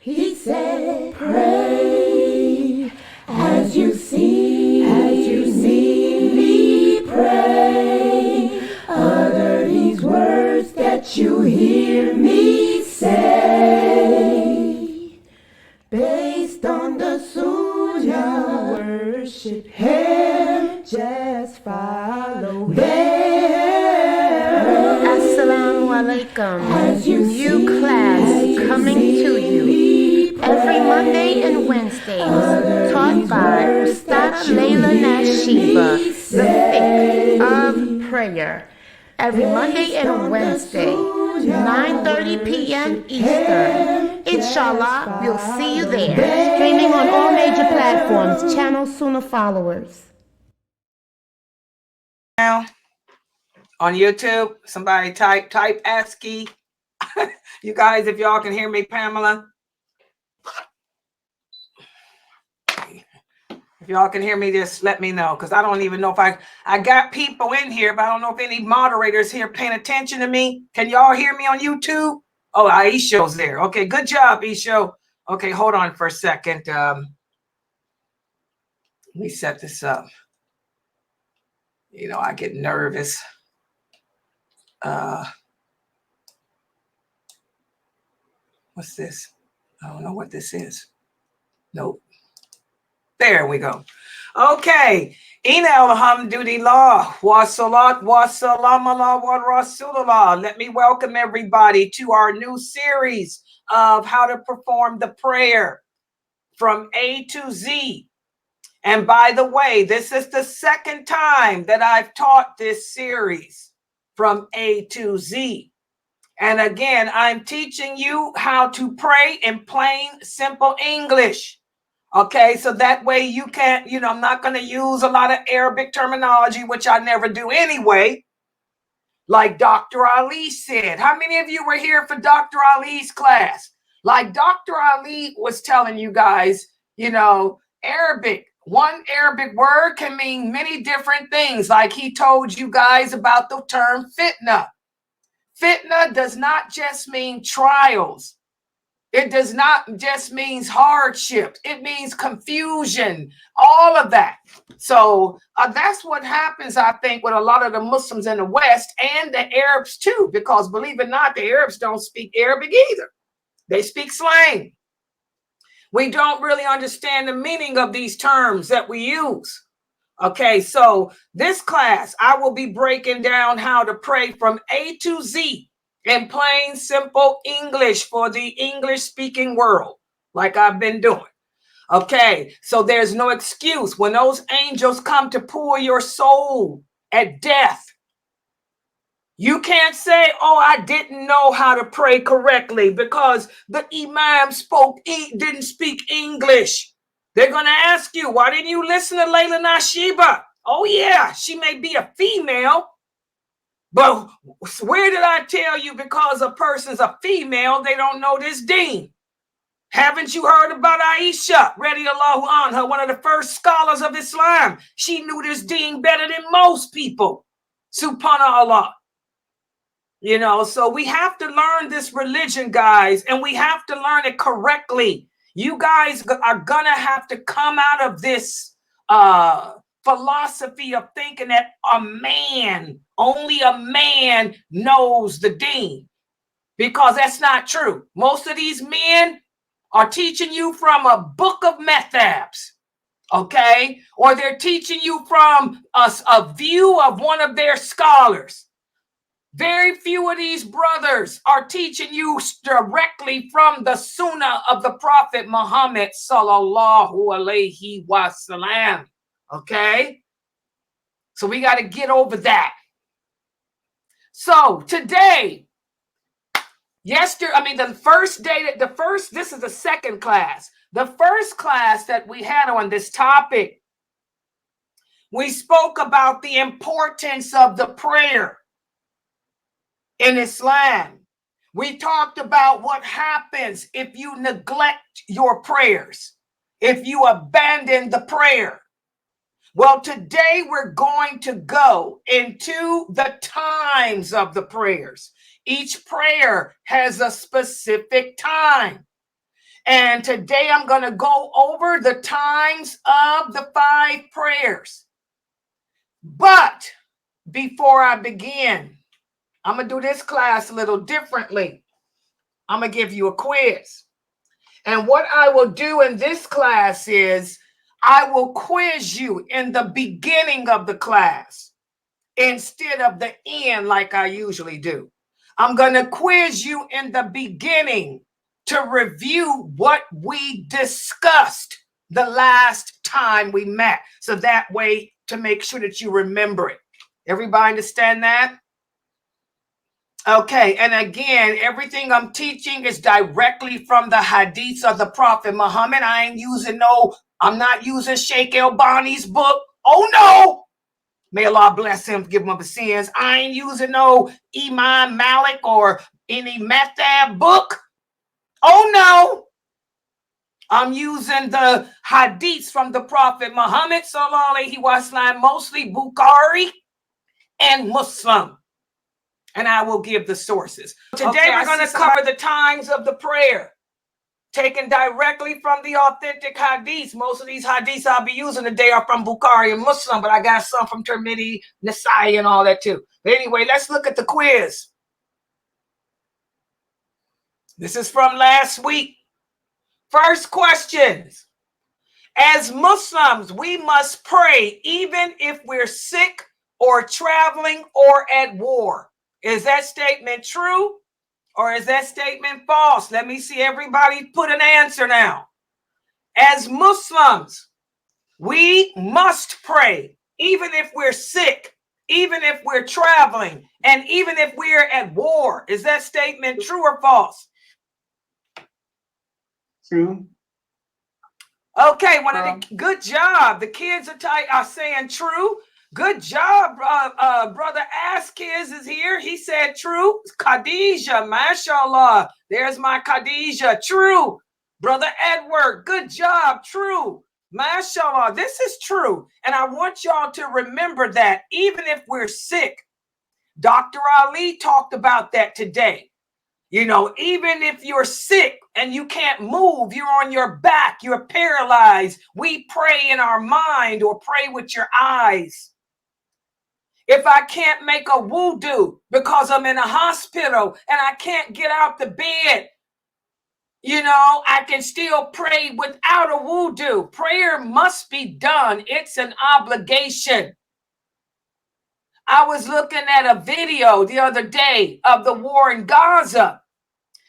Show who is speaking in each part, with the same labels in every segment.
Speaker 1: He said, pray as you see me pray. Utter these words that you hear me say. Based on the Sunnah, worship Him, just follow Him.
Speaker 2: Assalamu alaikum. New class coming to you every Monday and Wednesdays, taught by Ustadah Laila Nasheeba, the fiqh of prayer. Every Monday and Wednesday, 9:30 p.m. Eastern. Inshallah, we'll see you there. Streaming on all major platforms. Channel Sunnahfollowers.
Speaker 3: Now on YouTube, somebody type ASCII. You guys, if y'all can hear me, Pamela. If y'all can hear me, just let me know, because I don't even know if I got people in here, but I don't know if any moderators here paying attention to me. Can y'all hear me on YouTube? Oh, Aisho's there. Okay, good job, Aisho. Okay, hold on for a second. Let me set this up. You know, I get nervous. What's this? I don't know what this is. Nope. There we go. Okay. Inna alhamdulillah wa salat wa salam ala wa rasulullah. Let me welcome everybody to our new series of how to perform the prayer from A to Z. And by the way, this is the second time that I've taught this series from A to Z. And again, I'm teaching you how to pray in plain, simple English. Okay, so that way you can't, I'm not going to use a lot of Arabic terminology, which I never do anyway. Like Dr. Ali said. How many of you were here for Dr. Ali's class? Like Dr. Ali was telling you guys, Arabic. One Arabic word can mean many different things. Like he told you guys about the term fitna. Fitna does not just mean trials. It does not just mean hardship. It means confusion, all of that. So that's what happens, I think, with a lot of the Muslims in the West and the Arabs too, because believe it or not, the Arabs don't speak Arabic either. They speak slang. We don't really understand the meaning of these terms that we use. Okay, so this class, I will be breaking down how to pray from A to Z in plain, simple English for the English-speaking world, like I've been doing. Okay, so there's no excuse. When those angels come to pull your soul at death, you can't say, oh, I didn't know how to pray correctly because the imam didn't speak English. They're going to ask you, why didn't you listen to Laila Nasheeba? Oh, yeah, she may be a female, but where did I tell you because a person's a female, they don't know this deen? Haven't you heard about Aisha, radiyallahu anha, one of the first scholars of Islam? She knew this deen better than most people, subhanallah. So we have to learn this religion, guys, and we have to learn it correctly. You guys are going to have to come out of this philosophy of thinking that only a man knows the deen, because that's not true. Most of these men are teaching you from a book of methabs, okay? Or they're teaching you from a view of one of their scholars. Very few of these brothers are teaching you directly from the Sunnah of the Prophet Muhammad sallallahu alaihi wasallam. Okay? So we got to get over that. So today, this is the second class. The first class that we had on this topic, we spoke about the importance of the prayer in Islam. We talked about what happens if you neglect your prayers, if you abandon the prayer. Well, today we're going to go into the times of the prayers. Each prayer has a specific time. And today I'm going to go over the times of the 5 prayers. But before I begin, I'm going to do this class a little differently. I'm going to give you a quiz. And what I will do in this class is I will quiz you in the beginning of the class instead of the end like I usually do. I'm going to quiz you in the beginning to review what we discussed the last time we met. So that way to make sure that you remember it. Everybody understand that? Okay, and again, everything I'm teaching is directly from the hadiths of the Prophet Muhammad. I'm not using Sheikh El-Bani's book. Oh no! May Allah bless him, give him up his sins. I ain't using no Imam Malik or any Methab book. Oh no! I'm using the hadiths from the Prophet Muhammad, sallallahu alaihi wasallam, mostly Bukhari and Muslim. And I will give the sources. Today we're going to cover the times of the prayer, taken directly from the authentic hadiths. Most of these hadiths I'll be using today are from Bukhari and Muslim, but I got some from Tirmidhi, Nasai, and all that too. But anyway, let's look at the quiz. This is from last week. First questions. As Muslims, we must pray even if we're sick or traveling or at war. Is that statement true or is that statement false? Let me see everybody put an answer now. As Muslims, we must pray even if we're sick, even if we're traveling, and even if we're at war. Is that statement true or false?
Speaker 4: True.
Speaker 3: Okay, good job. The kids are saying true. Good job, brother Askiz is here. He said true. Khadijah, mashallah. There's my Khadijah. True. Brother Edward, good job. True. Mashallah. This is true. And I want y'all to remember that even if we're sick, Dr. Ali talked about that today. You know, even if you're sick and you can't move, you're on your back, you're paralyzed, we pray in our mind or pray with your eyes. If I can't make a wudu because I'm in a hospital and I can't get out the bed, you know, I can still pray without a wudu. Prayer must be done. It's an obligation. I was looking at a video the other day of the war in Gaza.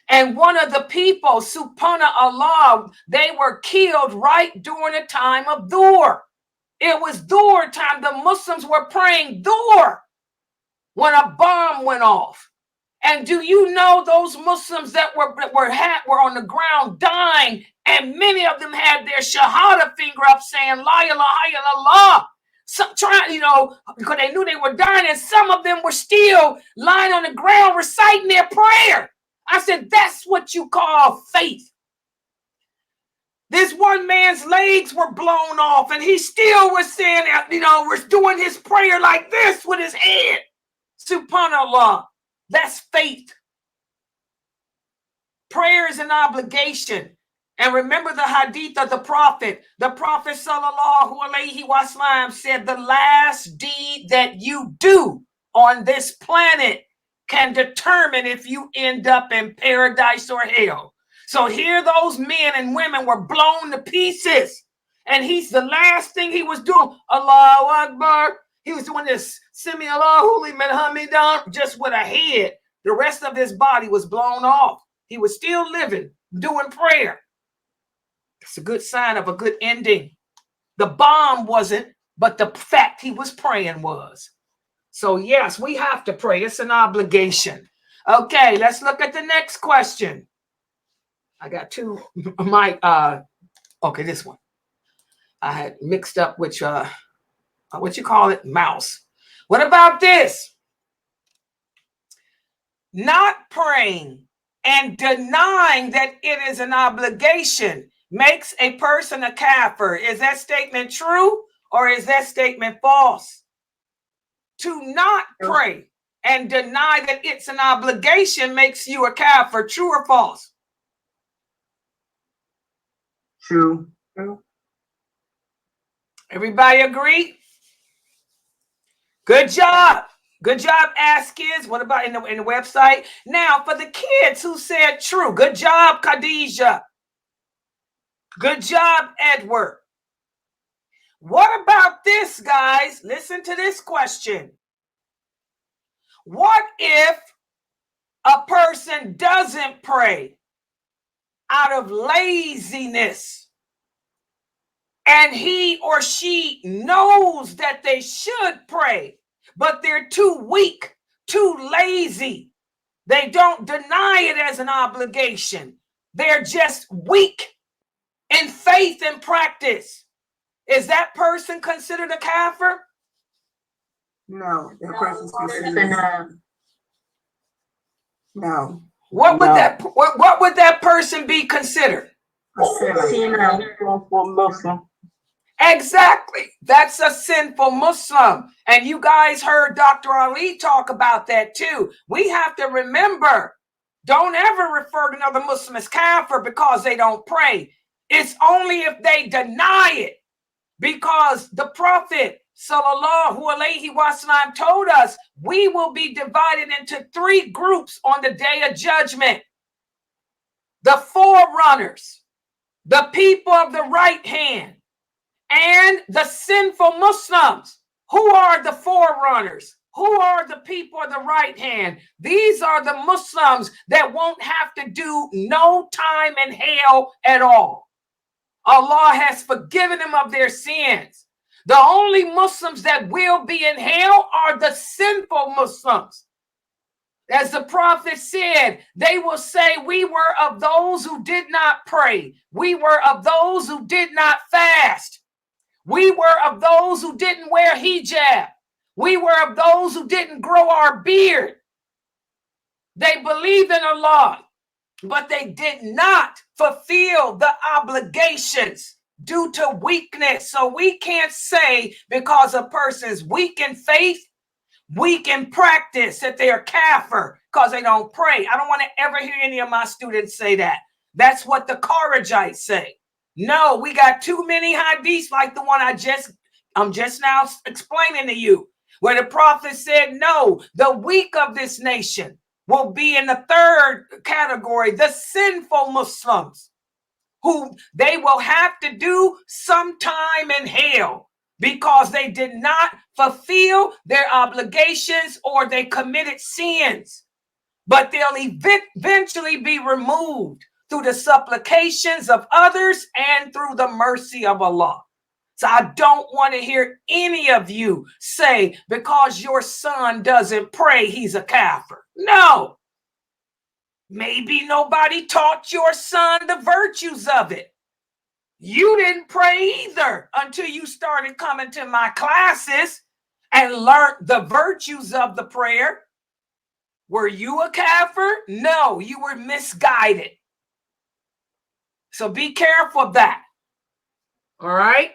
Speaker 3: And one of the people, subhanallah, they were killed right during the time of Dhuhr. It was Dhuhr time. The Muslims were praying Dhuhr when a bomb went off. And do you know those Muslims that were on the ground dying, and many of them had their shahada finger up saying, La ilaha illallah. Some trying, you know, because they knew they were dying, and some of them were still lying on the ground reciting their prayer. I said, that's what you call faith. This one man's legs were blown off, and he still was saying, you know, was doing his prayer like this with his head. Subhanallah. That's faith. Prayer is an obligation. And remember the hadith of the Prophet. The Prophet sallallahu alaihi wasallam said, the last deed that you do on this planet can determine if you end up in paradise or hell. So here those men and women were blown to pieces. And the last thing he was doing, Allahu Akbar, he was doing this, Simi Allahu liman hamidah, just with a head. The rest of his body was blown off. He was still living, doing prayer. It's a good sign of a good ending. The bomb wasn't, but the fact he was praying was. So yes, we have to pray. It's an obligation. Okay, let's look at the next question. I got two. Okay, this one. I had mixed up which, what you call it? Mouse. What about this? Not praying and denying that it is an obligation makes a person a kafir. Is that statement true or is that statement false? To not pray and deny that it's an obligation makes you a kafir. True or false?
Speaker 1: True.
Speaker 3: Everybody agree? Good job. Good job, Ask Kids. What about in the website? Now, for the kids who said true, good job, Khadijah. Good job, Edward. What about this, guys? Listen to this question. What if a person doesn't pray out of laziness and he or she knows that they should pray, but they're too weak, too lazy? They don't deny it as an obligation. They're just weak in faith and practice. Is that person considered a kafir?
Speaker 1: No, that person's considered no.
Speaker 3: What would that person be considered?
Speaker 1: A sinful Muslim.
Speaker 3: Exactly. That's a sinful Muslim. And you guys heard Dr. Ali talk about that too. We have to remember, don't ever refer to another Muslim as kafir because they don't pray. It's only if they deny it, because the Prophet sallallahu alaihi wasallam told us we will be divided into 3 groups on the day of judgment. The forerunners, the people of the right hand, and the sinful Muslims. Who are the forerunners? Who are the people of the right hand? These are the Muslims that won't have to do no time in hell at all. Allah has forgiven them of their sins. The only Muslims that will be in hell are the sinful Muslims. As the Prophet said, they will say, we were of those who did not pray. We were of those who did not fast. We were of those who didn't wear hijab. We were of those who didn't grow our beard. They believed in Allah, but they did not fulfill the obligations due to weakness. So we can't say because a person's weak in faith, weak in practice, that they are kafir because they don't pray. I don't want to ever hear any of my students say that. That's what the Kharijites say. No, we got too many hadiths like the one I'm just now explaining to you, where the Prophet said, no, the weak of this nation will be in the 3rd category, the sinful Muslims, who they will have to do some time in hell because they did not fulfill their obligations or they committed sins. But they'll eventually be removed through the supplications of others and through the mercy of Allah. So I don't want to hear any of you say because your son doesn't pray, he's a kafir. No. Maybe nobody taught your son the virtues of it. You didn't pray either until you started coming to my classes and learned the virtues of the prayer. Were you a kafir? No, you were misguided. So be careful of that. All right.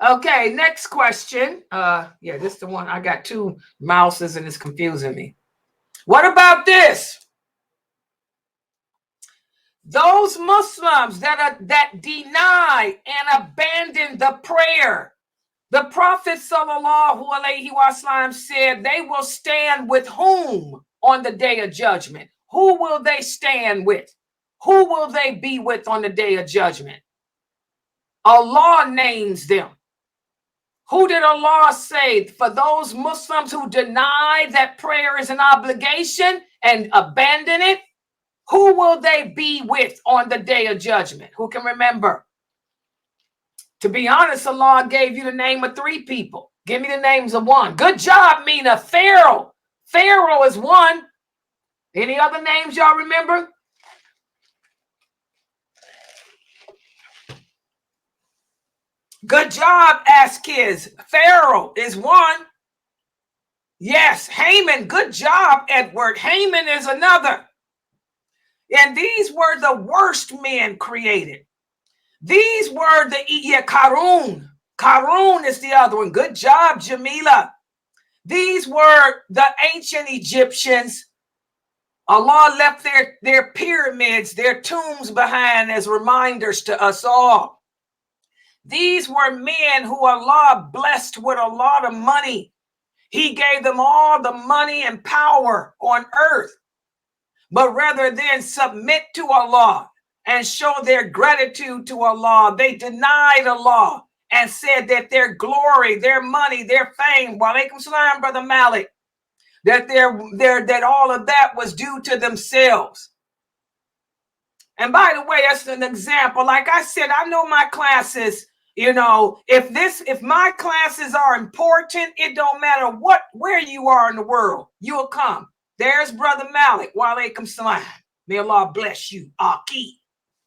Speaker 3: Okay, next question. Yeah, this is the one. I got 2 mouses and it's confusing me. What about this? Those Muslims that deny and abandon the prayer. The Prophet sallallahu alaihi wasallam said they will stand with whom on the day of judgment? Who will they stand with? Who will they be with on the day of judgment? Allah names them. Who did Allah say? For those Muslims who deny that prayer is an obligation and abandon it, who will they be with on the day of judgment? Who can remember? To be honest, Allah gave you the name of 3 people. Give me the names of 1. Good job, Mina. Pharaoh. Pharaoh is 1. Any other names y'all remember? Good job, Ask Kids. Pharaoh is 1. Yes, Haman. Good job, Edward. Haman is another. And these were the worst men created. These were the Karun. Karun is the other one. Good job, Jamila. These were the ancient Egyptians Allah left their pyramids, their tombs behind as reminders to us all. These were men who Allah blessed with a lot of money. He gave them all the money and power on earth. But rather than submit to Allah and show their gratitude to Allah, they denied Allah and said that their glory, their money, their fame, walaikum salam, Brother Malik, that all of that was due to themselves. And by the way, that's an example. Like I said, I know my classes, if my classes are important, it don't matter where you are in the world, you'll come. There's Brother Malik. Walaikum salam. May Allah bless you. Aki.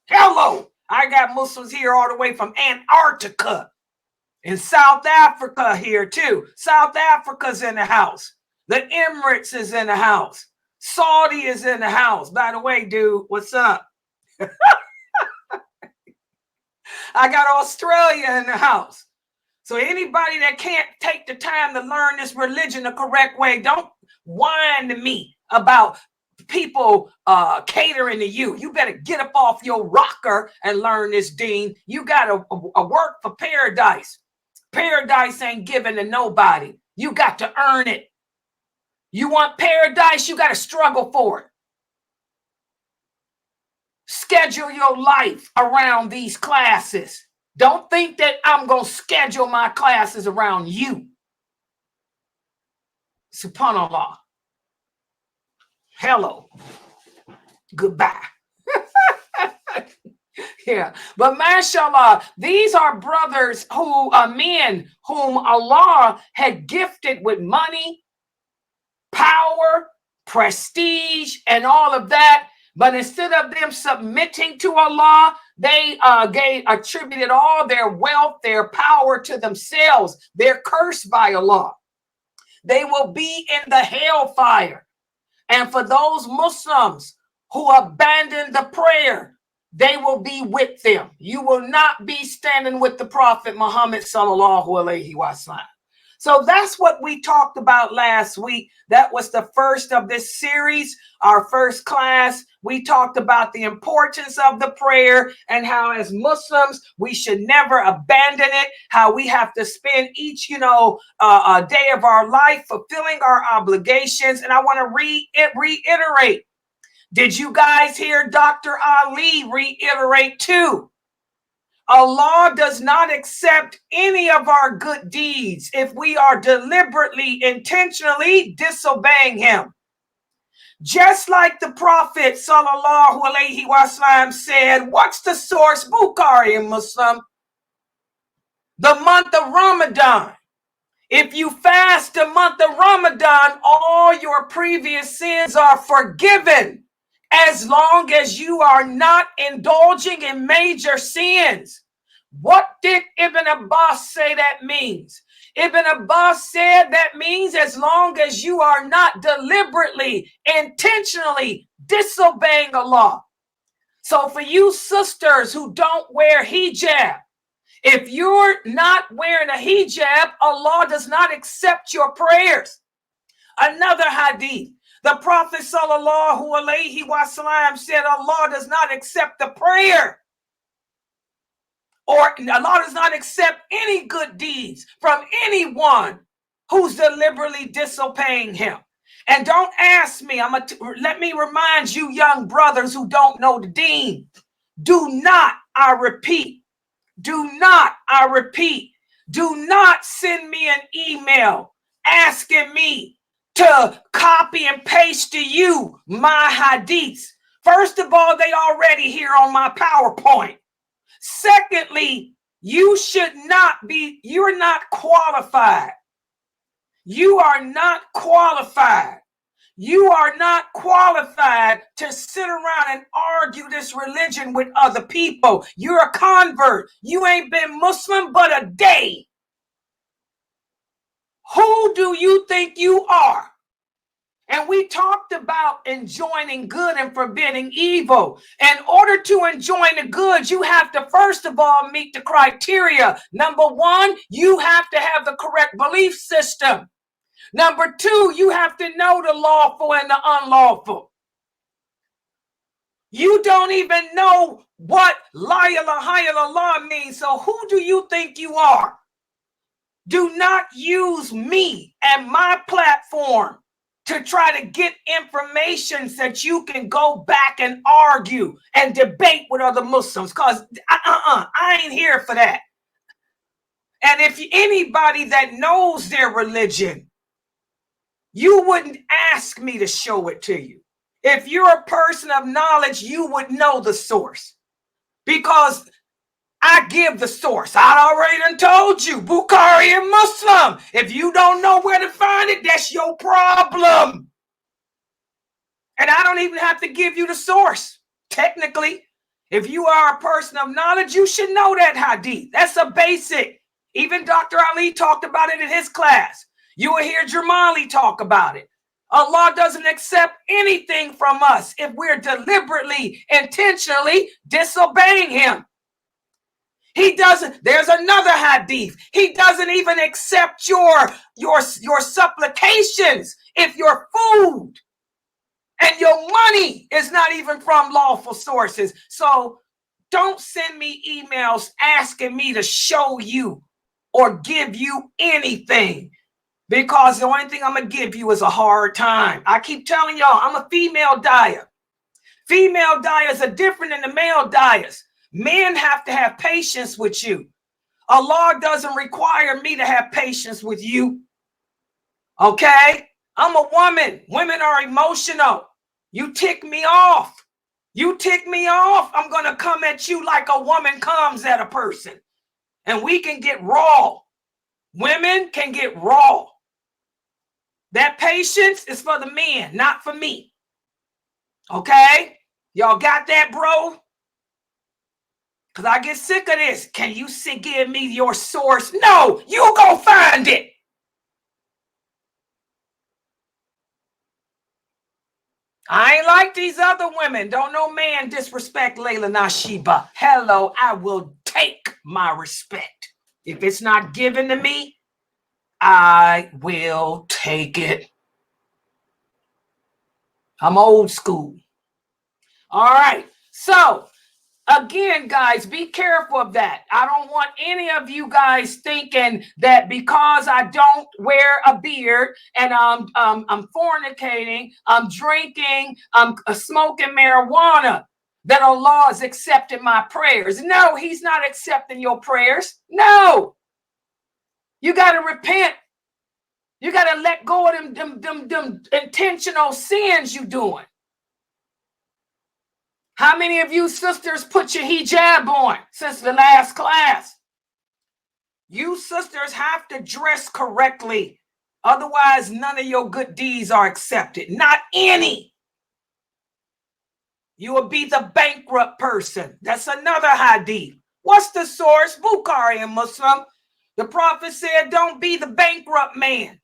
Speaker 3: Hello. I got Muslims here all the way from Antarctica. In South Africa here too. South Africa's in the house. The Emirates is in the house. Saudi is in the house. By the way, dude, what's up? I got Australia in the house. So anybody that can't take the time to learn this religion the correct way, don't whine to me about people catering to you. You better get up off your rocker and learn this deen. You got to work for paradise. Paradise ain't given to nobody. You got to earn it. You want paradise, you got to struggle for it. Schedule your life around these classes. Don't think that I'm going to schedule my classes around you. Subhanallah. Hello. Goodbye. Yeah. But mashallah, these are brothers men whom Allah had gifted with money, power, prestige, and all of that. But instead of them submitting to Allah, they attributed all their wealth, their power to themselves. They're cursed by Allah. They will be in the hellfire. And for those Muslims who abandon the prayer, they will be with them. You will not be standing with the Prophet Muhammad sallallahu alaihi wasallam. So that's what we talked about last week. That was the first of this series, our first class. We talked about the importance of the prayer and how as Muslims, we should never abandon it, how we have to spend each, a day of our life fulfilling our obligations. And I want to reiterate. Did you guys hear Dr. Ali reiterate too? Allah does not accept any of our good deeds if we are deliberately, intentionally disobeying him. Just like the Prophet sallallahu alaihi wasallam said, what's the source? Bukhari, Muslim. The month of Ramadan. If you fast the month of Ramadan, all your previous sins are forgiven, as long as you are not indulging in major sins. What did Ibn Abbas say that means? Ibn Abbas said that means as long as you are not deliberately, intentionally disobeying Allah. So for you sisters who don't wear hijab, if you're not wearing a hijab, Allah does not accept your prayers. Another hadith. The Prophet sallallahu alaihi wasallam said Allah does not accept the prayer, or Allah does not accept any good deeds from anyone who's deliberately disobeying him. And don't ask me, let me remind you young brothers who don't know the deen. Do not, I repeat, do not send me an email asking me to copy and paste to you my hadiths. First of all, they already here on my PowerPoint. Secondly, you're not qualified. You are not qualified. You are not qualified to sit around and argue this religion with other people. You're a convert. You ain't been Muslim but a day. Who do you think you are? And we talked about enjoining good and forbidding evil. In order to enjoin the good, you have to, first of all, meet the criteria. Number one, you have to have the correct belief system. Number two, you have to know the lawful and the unlawful. You don't even know what la ilaha illallah means. So who do you think you are? Do not use me and my platform to try to get information so that you can go back and argue and debate with other Muslims, because I ain't here for that. And if anybody that knows their religion, you wouldn't ask me to show it to you. If you're a person of knowledge, you would know the source, because I give the source. I already done told you, Bukhari and Muslim. If you don't know where to find it, that's your problem. And I don't even have to give you the source. Technically, if you are a person of knowledge, you should know that hadith. That's a basic. Even Dr. Ali talked about it in his class. You will hear Jamali talk about it. Allah doesn't accept anything from us if we're deliberately, intentionally disobeying him. He doesn't. There's another hadith. He doesn't even accept your supplications if your food and your money is not even from lawful sources. So don't send me emails asking me to show you or give you anything, because the only thing I'm going to give you is a hard time. I keep telling y'all, I'm a female dyer. Female dyers are different than the male dyers. Men have to have patience with you. Allah doesn't require me to have patience with you. Okay? I'm a woman. Women are emotional. You tick me off. You tick me off, I'm going to come at you like a woman comes at a person. And we can get raw. Women can get raw. That patience is for the men, not for me. Okay? Y'all got that, bro? Because I get sick of this. Can you give me your source? No, you go find it. I ain't like these other women. Don't no man disrespect Laila Nasheeba. Hello, I will take my respect. If it's not given to me, I will take it. I'm old school. All right. So, again, guys, be careful of that. I don't want any of you guys thinking that because I don't wear a beard and I'm fornicating, I'm drinking, I'm smoking marijuana, that Allah is accepting my prayers. No, he's not accepting your prayers. No. You got to repent. You got to let go of them intentional sins you doing. How many of you sisters put your hijab on since the last class? You sisters have to dress correctly. Otherwise, none of your good deeds are accepted. Not any. You will be the bankrupt person. That's another hadith. What's the source? Bukhari and Muslim. The Prophet said, don't be the bankrupt man.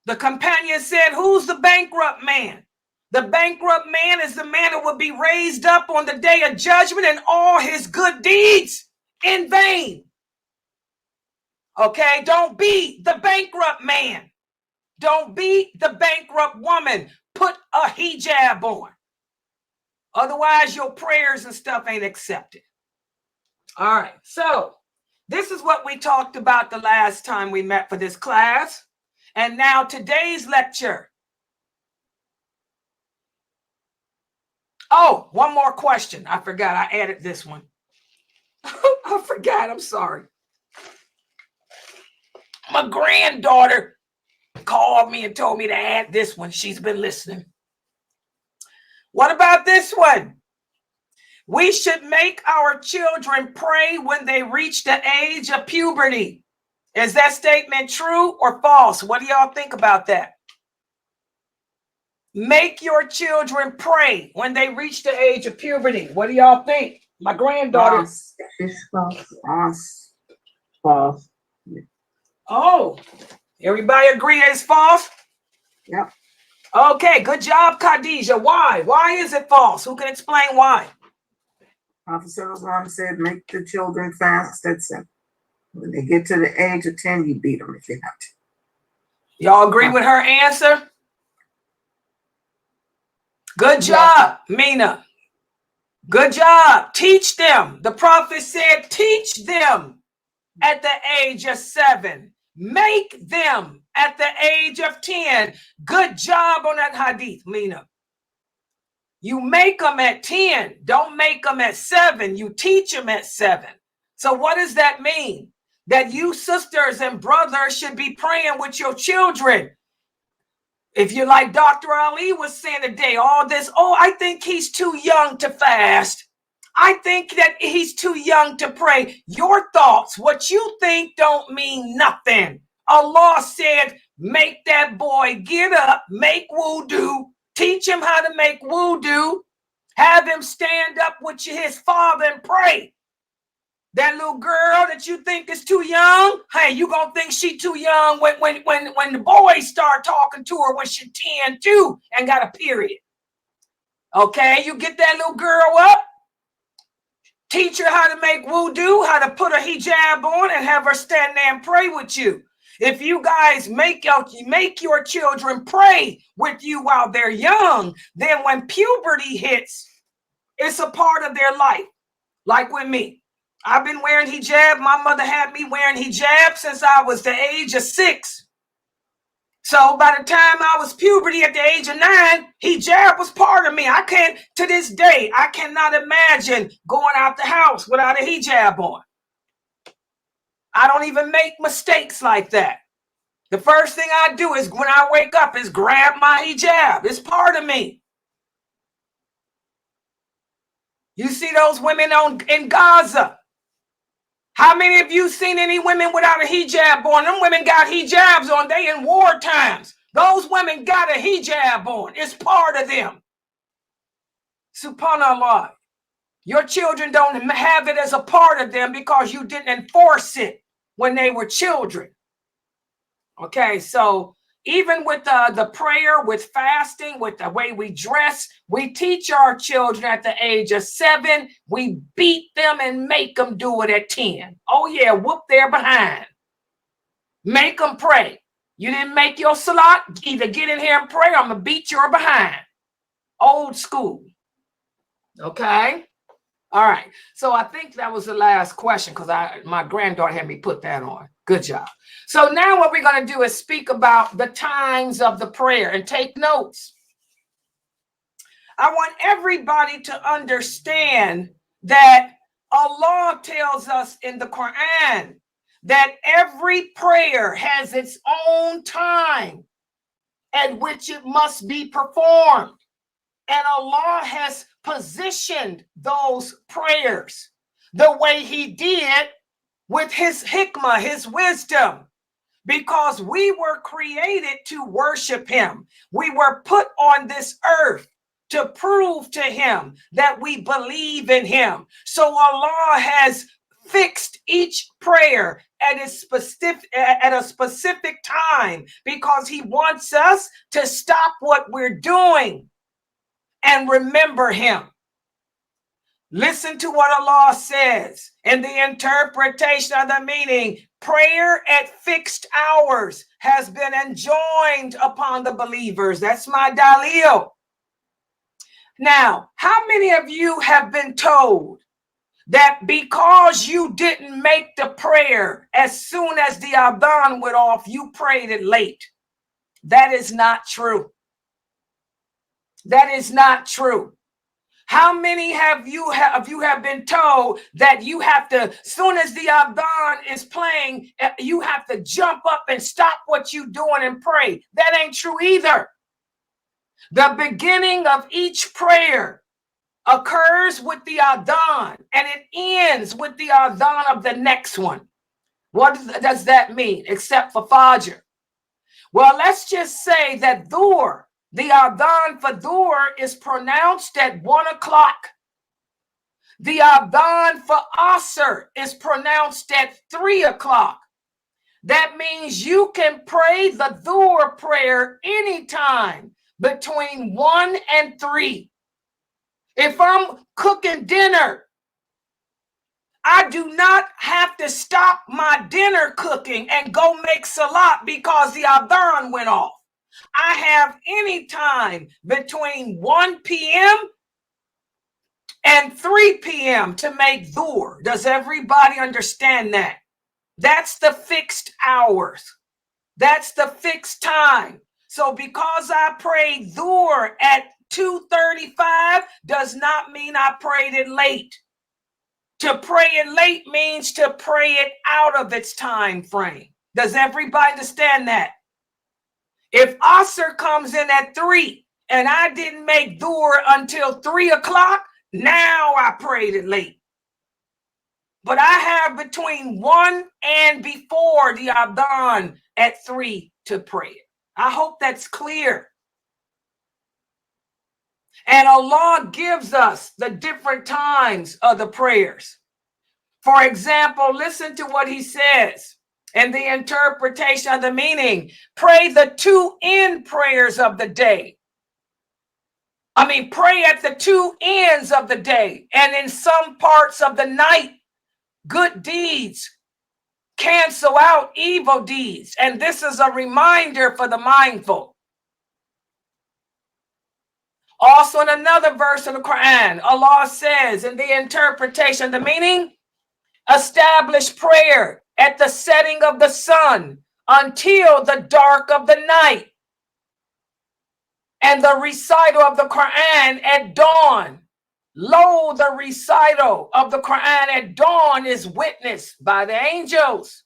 Speaker 3: The companion said, who's the bankrupt man? The bankrupt man is the man who will be raised up on the day of judgment and all his good deeds in vain. Okay, don't be the bankrupt man. Don't be the bankrupt woman. Put a hijab on. Otherwise, your prayers and stuff ain't accepted. All right, so this is what we talked about the last time we met for this class. And now today's lecture. Oh, one more question. I forgot. I added this one. I forgot. I'm sorry. My granddaughter called me and told me to add this one. She's been listening. What about this one? We should make our children pray when they reach the age of puberty. Is that statement true or false? What do y'all think about that? Make your children pray when they reach the age of puberty. What do y'all think? My granddaughter.
Speaker 4: False. False.
Speaker 3: Oh, everybody agree it's false?
Speaker 4: Yep.
Speaker 3: Okay, good job, Khadijah. Why? Why is it false? Who can explain why?
Speaker 4: Prophet said, make the children fast. That's it. When they get to the age of 10, you beat them if you have to.
Speaker 3: Y'all agree with her answer? Good job, Mina. Good job. Teach them. The prophet said, teach them at the age of 7. Make them at the age of 10. Good job on that hadith, Lena. You make them at 10. Don't make them at 7. You teach them at 7. So what does that mean? That you sisters and brothers should be praying with your children. If you're like Dr. Ali was saying today, all this, oh, I think he's too young to fast. I think that he's too young to pray. Your thoughts, what you think don't mean nothing. Allah said, make that boy get up, make wudu, teach him how to make wudu, have him stand up with his father and pray. That little girl that you think is too young, hey, you gonna think she too young when the boys start talking to her when she's 10 too and got a period. Okay, you get that little girl up, teach her how to make wudu, how to put a hijab on and have her stand there and pray with you. If you guys make your children pray with you while they're young, then when puberty hits, it's a part of their life. Like with me. I've been wearing hijab. My mother had me wearing hijab since I was the age of 6. So by the time I was puberty at the age of 9, hijab was part of me. To this day, I cannot imagine going out the house without a hijab on. I don't even make mistakes like that. The first thing I do is when I wake up is grab my hijab. It's part of me. You see those women in Gaza. How many of you seen any women without a hijab on? Them women got hijabs on. They in war times. Those women got a hijab on. It's part of them. Subhanallah. Your children don't have it as a part of them because you didn't enforce it when they were children. Okay, so even with the prayer, with fasting, with the way we dress, we teach our children at the age of 7. We beat them and make them do it at 10. Oh yeah, whoop their behind. Make them pray. You didn't make your salat, either get in here and pray or I'm going to beat your behind. Old school. Okay? All right. So I think that was the last question because my granddaughter had me put that on. Good job. So now what we're going to do is speak about the times of the prayer and take notes. I want everybody to understand that Allah tells us in the Quran that every prayer has its own time at which it must be performed. And Allah has positioned those prayers the way he did with his hikmah, his wisdom, because we were created to worship him. We were put on this earth to prove to him that we believe in him. So Allah has fixed each prayer at a specific time because he wants us to stop what we're doing and remember him. Listen to what Allah says in the interpretation of the meaning. Prayer at fixed hours has been enjoined upon the believers. That's my dalil. Now, how many of you have been told that because you didn't make the prayer as soon as the adhan went off, you prayed it late? That is not true. That is not true. How many have you been told that you have to, soon as the adhan is playing, you have to jump up and stop what you're doing and pray? That ain't true either. The beginning of each prayer occurs with the adhan and it ends with the adhan of the next one. What does that mean? Except for Fajr. Well, let's just say that Dhuhr, the adhan for Dhuhr is pronounced at 1 o'clock. The adhan for Asr is pronounced at 3 o'clock. That means you can pray the Dhuhr prayer anytime between 1 and 3. If I'm cooking dinner, I do not have to stop my dinner cooking and go make salat because the adhan went off. I have any time between 1 p.m. and 3 p.m. to make dhuhr. Does everybody understand that? That's the fixed hours. That's the fixed time. So because I prayed dhuhr at 2:35 does not mean I prayed it late. To pray it late means to pray it out of its time frame. Does everybody understand that? If Asr comes in at 3 and I didn't make dhuhr until 3 o'clock, now I prayed it late. But I have between 1 and before the Adhan at 3 to pray it. I hope that's clear. And Allah gives us the different times of the prayers. For example, listen to what he says in the interpretation of the meaning. Pray the 2 end prayers of the day. Pray at the 2 ends of the day and in some parts of the night. Good deeds cancel out evil deeds. And this is a reminder for the mindful. Also in another verse of the Quran, Allah says in the interpretation of the meaning, establish prayer at the setting of the sun until the dark of the night, and the recital of the Quran at dawn. Lo, the recital of the Quran at dawn is witnessed by the angels.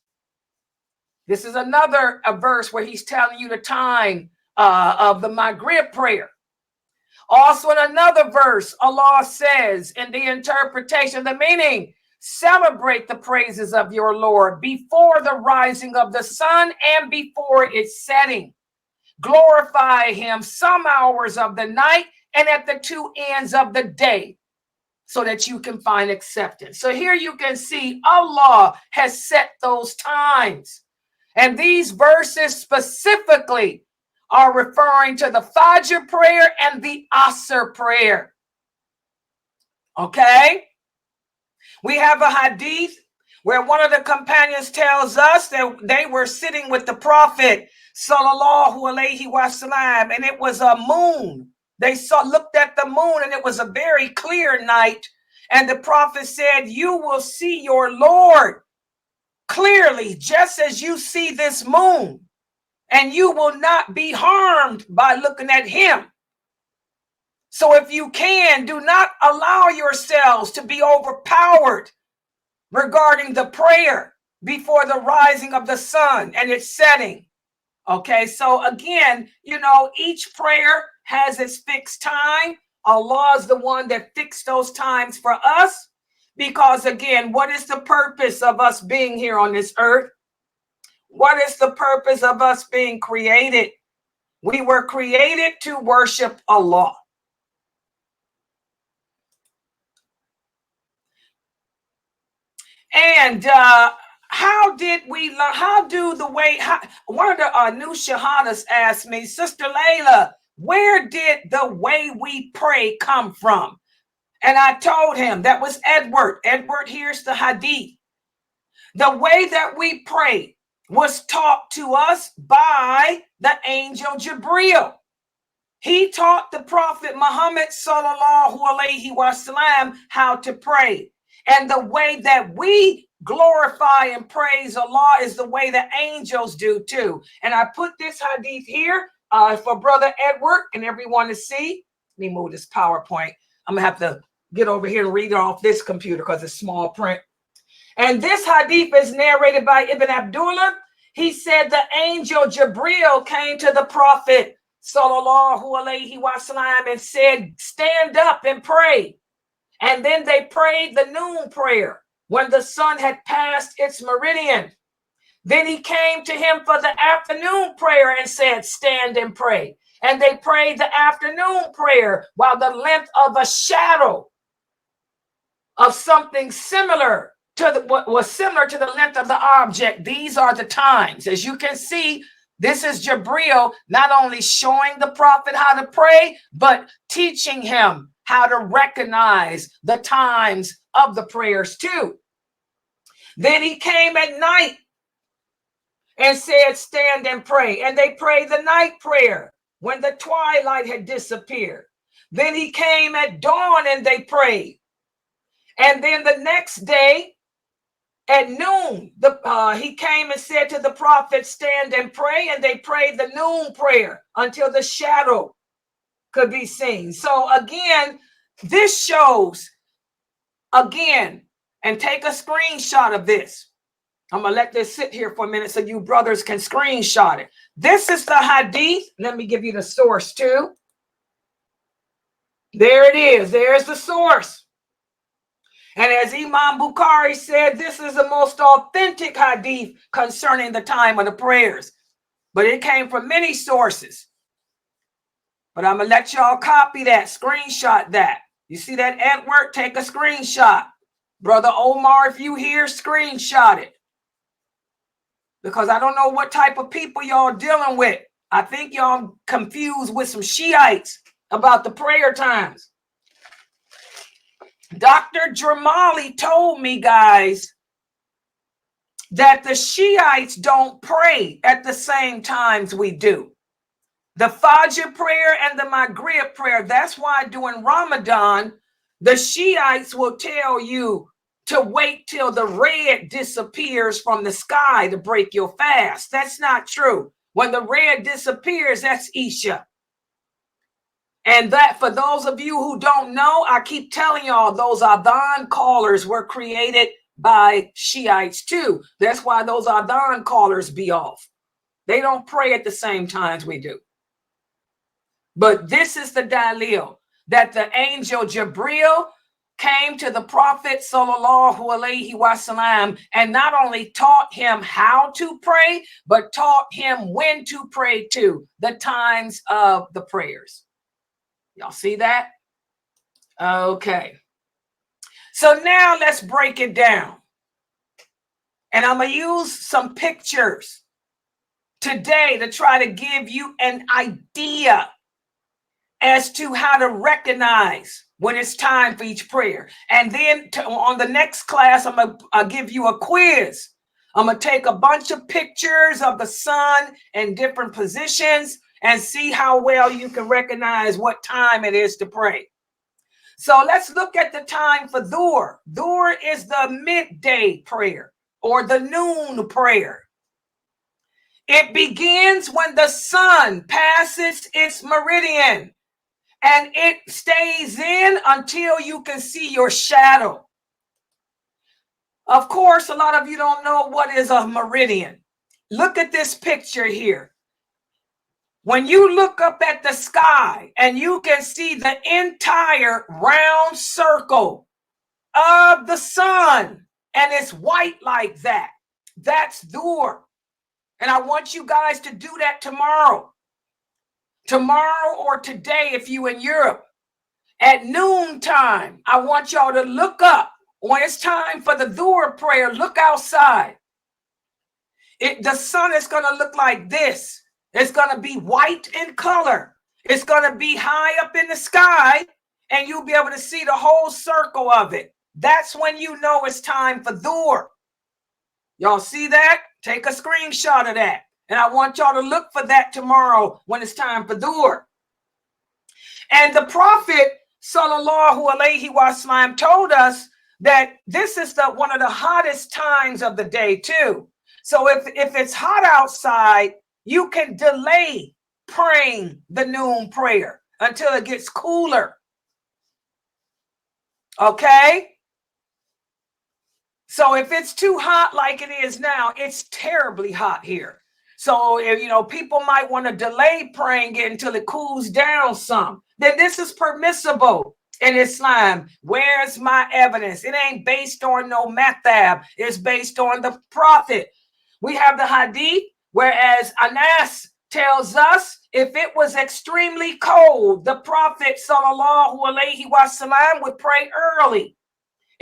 Speaker 3: This is another verse where he's telling you the time of the Maghrib prayer. Also in another verse, Allah says in the interpretation of the meaning, celebrate the praises of your Lord before the rising of the sun and before its setting. Glorify him some hours of the night and at the 2 ends of the day, so that you can find acceptance. So here you can see Allah has set those times. And these verses specifically are referring to the Fajr prayer and the Asr prayer. Okay? We have a hadith where one of the companions tells us that they were sitting with the Prophet sallallahu alaihi wasallam, and it was a moon. They looked at the moon, and it was a very clear night. And the Prophet said, you will see your Lord clearly, just as you see this moon, and you will not be harmed by looking at him. So if you can, do not allow yourselves to be overpowered regarding the prayer before the rising of the sun and its setting. Okay, so again, each prayer has its fixed time. Allah is the one that fixed those times for us, because again, what is the purpose of us being here on this earth? What is the purpose of us being created? We were created to worship Allah. And how did we learn? One of the new shahadas asked me, Sister Layla, where did the way we pray come from? And I told him that was Edward. Edward, here's the hadith. The way that we pray was taught to us by the angel Jibreel. He taught the Prophet Muhammad sallallahu alaihi wasallam how to pray. And the way that we glorify and praise Allah is the way the angels do too. And I put this hadith here for Brother Edward and everyone to see. Let me move this PowerPoint. I'm going to have to get over here and read it off this computer because it's small print. And this hadith is narrated by Ibn Abdullah. He said the angel Jibreel came to the Prophet sallallahu alaihi wasallam and said, stand up and pray. And then they prayed the noon prayer when the sun had passed its meridian. Then he came to him for the afternoon prayer and said, stand and pray. And they prayed the afternoon prayer while the length of a shadow of something similar to what was similar to the length of the object. These are the times. As you can see, this is Jibreel not only showing the Prophet how to pray, but teaching him how to recognize the times of the prayers too. Then he came at night and said, stand and pray. And they prayed the night prayer when the twilight had disappeared. Then he came at dawn and they prayed. And then the next day at noon, he came and said to the prophet, stand and pray. And they prayed the noon prayer until the shadow could be seen. So again, this shows, again, and take a screenshot of this. I'm going to let this sit here for a minute so you brothers can screenshot it. This is the hadith. Let me give you the source too. There it is. There's the source. And as Imam Bukhari said, this is the most authentic hadith concerning the time of the prayers. But it came from many sources. But I'm going to let y'all copy that, screenshot that. You see that, Edward? Take a screenshot. Brother Omar, if you hear, screenshot it. Because I don't know what type of people y'all dealing with. I think y'all confused with some Shiites about the prayer times. Dr. Dramali told me, guys, that the Shiites don't pray at the same times we do. The Fajr prayer and the Maghrib prayer, that's why during Ramadan, the Shiites will tell you to wait till the red disappears from the sky to break your fast. That's not true. When the red disappears, that's Isha. And that, for those of you who don't know, I keep telling y'all, those Adhan callers were created by Shiites too. That's why those Adhan callers be off. They don't pray at the same times we do. But this is the dalil, that the angel Jibril came to the Prophet sallallahu alaihi wasallam and not only taught him how to pray, but taught him when to pray too, the times of the prayers. Y'all see that? Okay. So now let's break it down. And I'm going to use some pictures today to try to give you an idea as to how to recognize when it's time for each prayer. And then on the next class, I'll give you a quiz. I'm going to take a bunch of pictures of the sun in different positions and see how well you can recognize what time it is to pray. So let's look at the time for Dhuhr. Dhuhr is the midday prayer or the noon prayer. It begins when the sun passes its meridian. And it stays in until you can see your shadow. Of course, a lot of you don't know what is a meridian. Look at this picture here. When you look up at the sky and you can see the entire round circle of the sun, and it's white like that, that's Dhuhr. And I want you guys to do that tomorrow. Tomorrow or today, if you in Europe, at noontime, I want y'all to look up. When it's time for the Dhuhr prayer, look outside. The sun is going to look like this. It's going to be white in color. It's going to be high up in the sky, and you'll be able to see the whole circle of it. That's when you know it's time for Dhuhr. Y'all see that? Take a screenshot of that. And I want y'all to look for that tomorrow when it's time for Dhuhr. And the Prophet sallallahu alaihi wasallam told us that this is one of the hottest times of the day too. So if it's hot outside, you can delay praying the noon prayer until it gets cooler. Okay? So if it's too hot like it is now, it's terribly hot here. So, if people might want to delay praying it until it cools down some, then this is permissible in Islam. Where's my evidence? It ain't based on no madhab. It's based on the Prophet. We have the hadith, whereas Anas tells us if it was extremely cold, the Prophet sallallahu alaihi wasallam would pray early.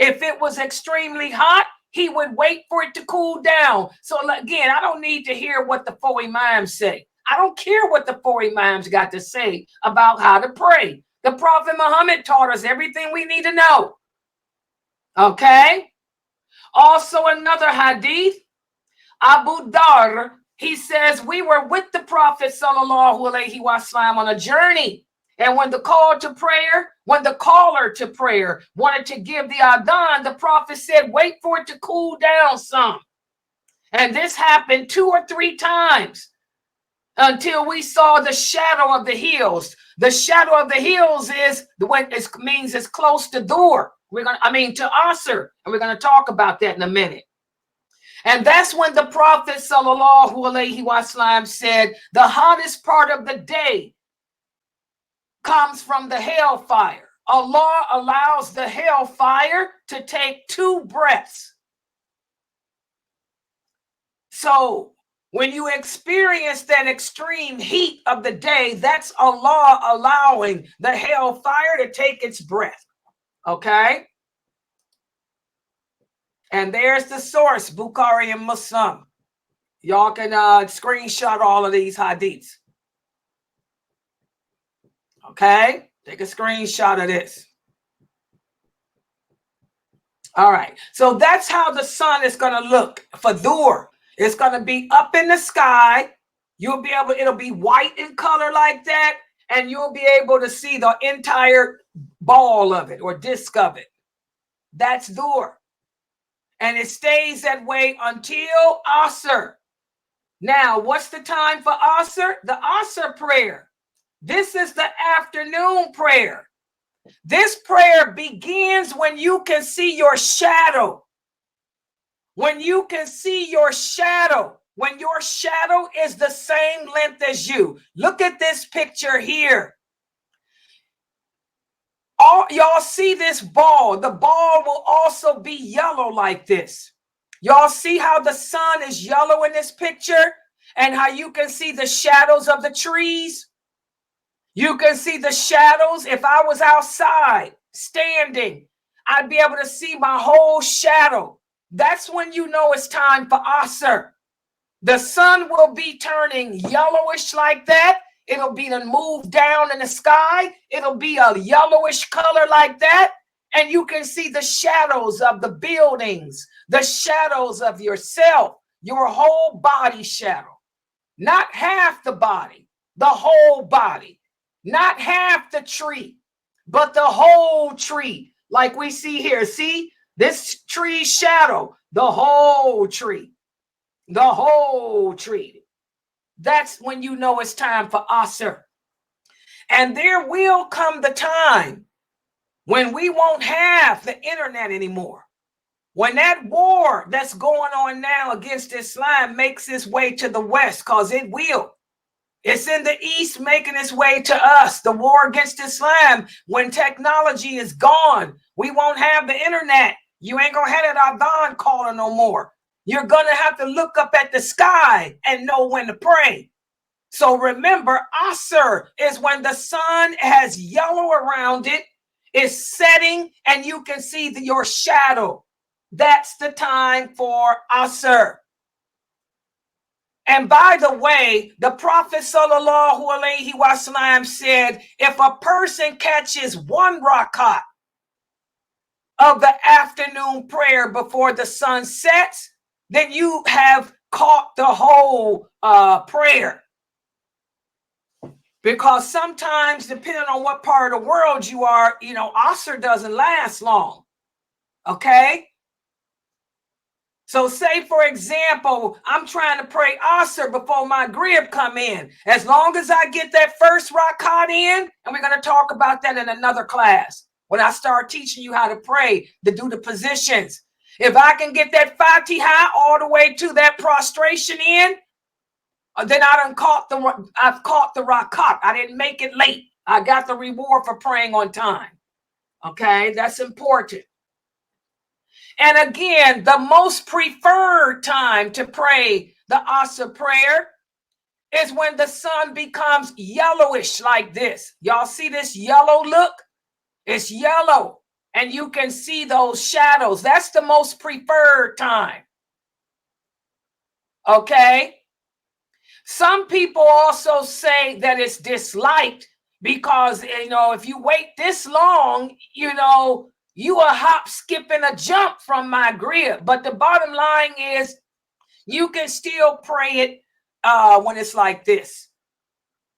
Speaker 3: If it was extremely hot, he would wait for it to cool down. So again, I don't need to hear what the four imams say. I don't care what the four imams got to say about how to pray. The Prophet Muhammad taught us everything we need to know. Okay? Also another hadith, Abu Dhar, he says, we were with the Prophet sallallahu alaihi wasallam on a journey. And when the caller to prayer wanted to give the adhan, the prophet said, wait for it to cool down some. And this happened 2 or 3 times until we saw the shadow of the hills. The shadow of the hills is when it means it's close to Dur. To Asr. And we're going to talk about that in a minute. And that's when the Prophet sallallahu alaihi wasallam said, the hottest part of the day comes from the hellfire. Allah allows the hellfire to take 2 breaths. So when you experience that extreme heat of the day, that's Allah allowing the hellfire to take its breath. Okay? And there's the source, Bukhari and Muslim. Y'all can screenshot all of these hadiths. Okay? Take a screenshot of this. All right. So that's how the sun is going to look for Dur. It's going to be up in the sky. It'll be white in color like that. And you'll be able to see the entire ball of it or disc of it. That's Dur. And it stays that way until Asr. Now, what's the time for Asr? The Asr prayer. This is the afternoon prayer. This prayer begins when you can see your shadow. When you can see your shadow. When your shadow is the same length as you. Look at this picture here. Y'all see this ball. The ball will also be yellow like this. Y'all see how the sun is yellow in this picture and how you can see the shadows of the trees? You can see the shadows. If I was outside standing, I'd be able to see my whole shadow. That's when you know it's time for Asr. The sun will be turning yellowish like that. It'll be to move down in the sky. It'll be a yellowish color like that. And you can see the shadows of the buildings, the shadows of yourself, your whole body shadow. Not half the body, the whole body. Not half the tree, but the whole tree. Like we see here. See this tree shadow, the whole tree. The whole tree. That's when you know it's time for Asr. And there will come the time when we won't have the internet anymore. When that war that's going on now against Islam makes its way to the West, because it will. It's in the East making its way to us. The war against Islam, when technology is gone, we won't have the internet. You ain't going to have that adhan calling no more. You're going to have to look up at the sky and know when to pray. So remember, Asr is when the sun has yellow around it, is setting, and you can see your shadow. That's the time for Asr. And by the way, the Prophet sallallahu alaihi wasallam said, if a person catches 1 rakat of the afternoon prayer before the sun sets, then you have caught the whole prayer. Because sometimes, depending on what part of the world you are, Asr doesn't last long. Okay? So say, for example, I'm trying to pray Asr before my Maghrib come in. As long as I get that first rakat in, and we're going to talk about that in another class, when I start teaching you how to pray, to do the positions. If I can get that Fatiha all the way to that prostration in, then I've caught the rakat. I didn't make it late. I got the reward for praying on time. Okay, that's important. And again, the most preferred time to pray the Asr prayer is when the sun becomes yellowish like this. Y'all see this yellow look? It's yellow, and you can see those shadows. That's the most preferred time. Okay? Some people also say that it's disliked because, if you wait this long, you a hop, skip, and a jump from Maghrib. But the bottom line is you can still pray it when it's like this.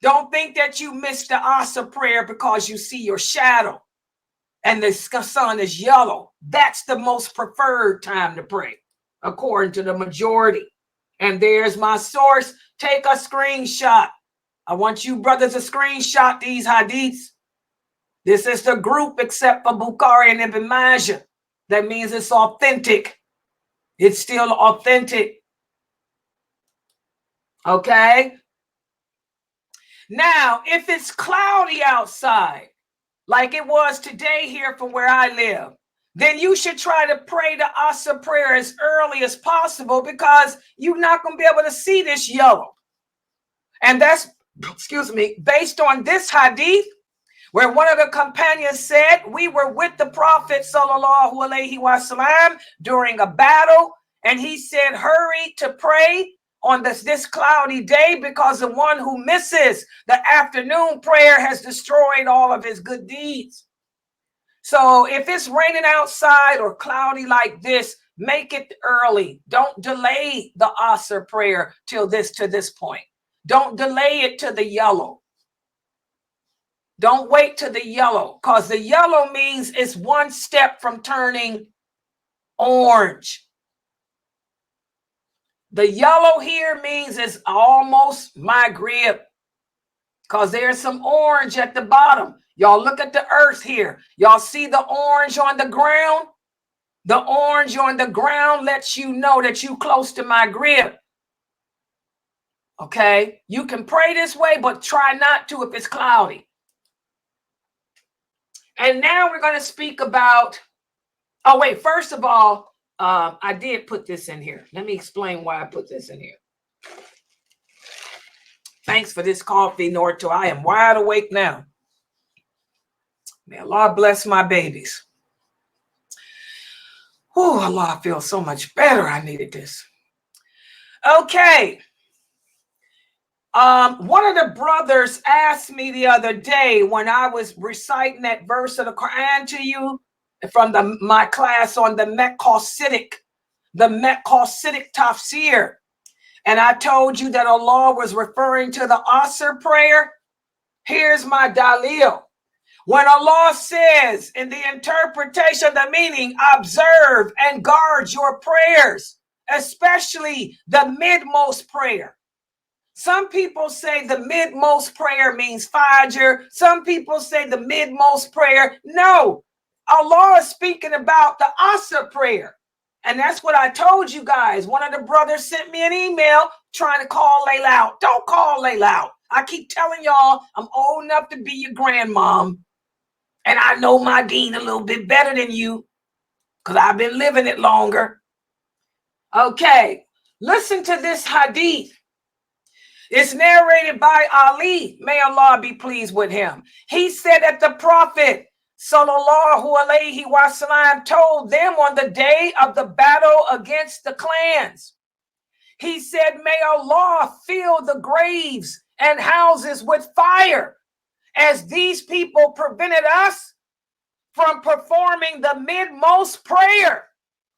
Speaker 3: Don't think that you missed the Asa prayer because you see your shadow and the sun is yellow. That's the most preferred time to pray, according to the majority. And there's my source. Take a screenshot. I want you brothers to screenshot these hadiths. This is the group except for Bukhari and Ibn Majah. That means it's authentic. It's still authentic. Okay? Now, if it's cloudy outside, like it was today here from where I live, then you should try to pray the Asa prayer as early as possible, because you're not going to be able to see this yellow. And that's, excuse me, based on this hadith, where one of the companions said, we were with the Prophet sallallahu alaihi wasallam during a battle, and he said, hurry to pray on this cloudy day, because the one who misses the afternoon prayer has destroyed all of his good deeds. So if it's raining outside or cloudy like this, make it early. Don't delay the Asr prayer to this point. Don't delay it to the yellow. Don't wait to the yellow, because the yellow means it's one step from turning orange. The yellow here means it's almost Maghrib, because there's some orange at the bottom. Y'all look at the earth here. Y'all see the orange on the ground? The orange on the ground lets you know that you're close to Maghrib. Okay? You can pray this way, but try not to if it's cloudy. And now we're going to speak about, oh wait, first of all, I did put this in here. Let me explain why I put this in here. Thanks for this coffee, Norto. I am wide awake now. May Allah bless my babies. Oh, Allah, I feel so much better. I needed this. Okay. One of the brothers asked me the other day when I was reciting that verse of the Quran to you from my class on the Meqqasidic tafsir. And I told you that Allah was referring to the Asr prayer. Here's my dalil. When Allah says in the interpretation, the meaning, observe and guard your prayers, especially the midmost prayer. Some people say the midmost prayer means Fajr. Some people say the midmost prayer. No, Allah is speaking about the Asr prayer. And that's what I told you guys. One of the brothers sent me an email trying to call Layla out. Don't call Layla out. I keep telling y'all I'm old enough to be your grandmom. And I know my deen a little bit better than you, because I've been living it longer. Okay, listen to this hadith. It's narrated by Ali. May Allah be pleased with him. He said that the Prophet sallallahu alaihi wasallam told them on the day of the battle against the clans. He said, may Allah fill the graves and houses with fire, as these people prevented us from performing the midmost prayer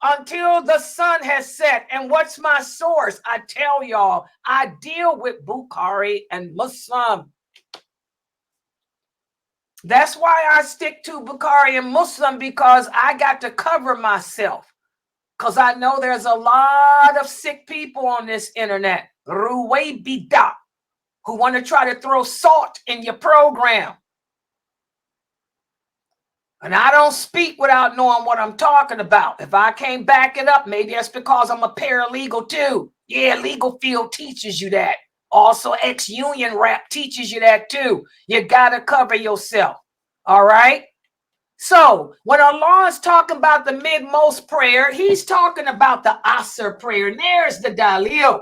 Speaker 3: until the sun has set. And what's my source? I tell y'all, I deal with Bukhari and Muslim. That's why I stick to Bukhari and Muslim, because I got to cover myself. Because I know there's a lot of sick people on this internet, Ruway Bida, who want to try to throw salt in your program. And I don't speak without knowing what I'm talking about. If I can't back it up, maybe that's because I'm a paralegal too. Yeah, legal field teaches you that. Also, ex-union rap teaches you that too. You got to cover yourself. All right? So when Allah is talking about the midmost prayer, he's talking about the Asr prayer. And there's the dalil.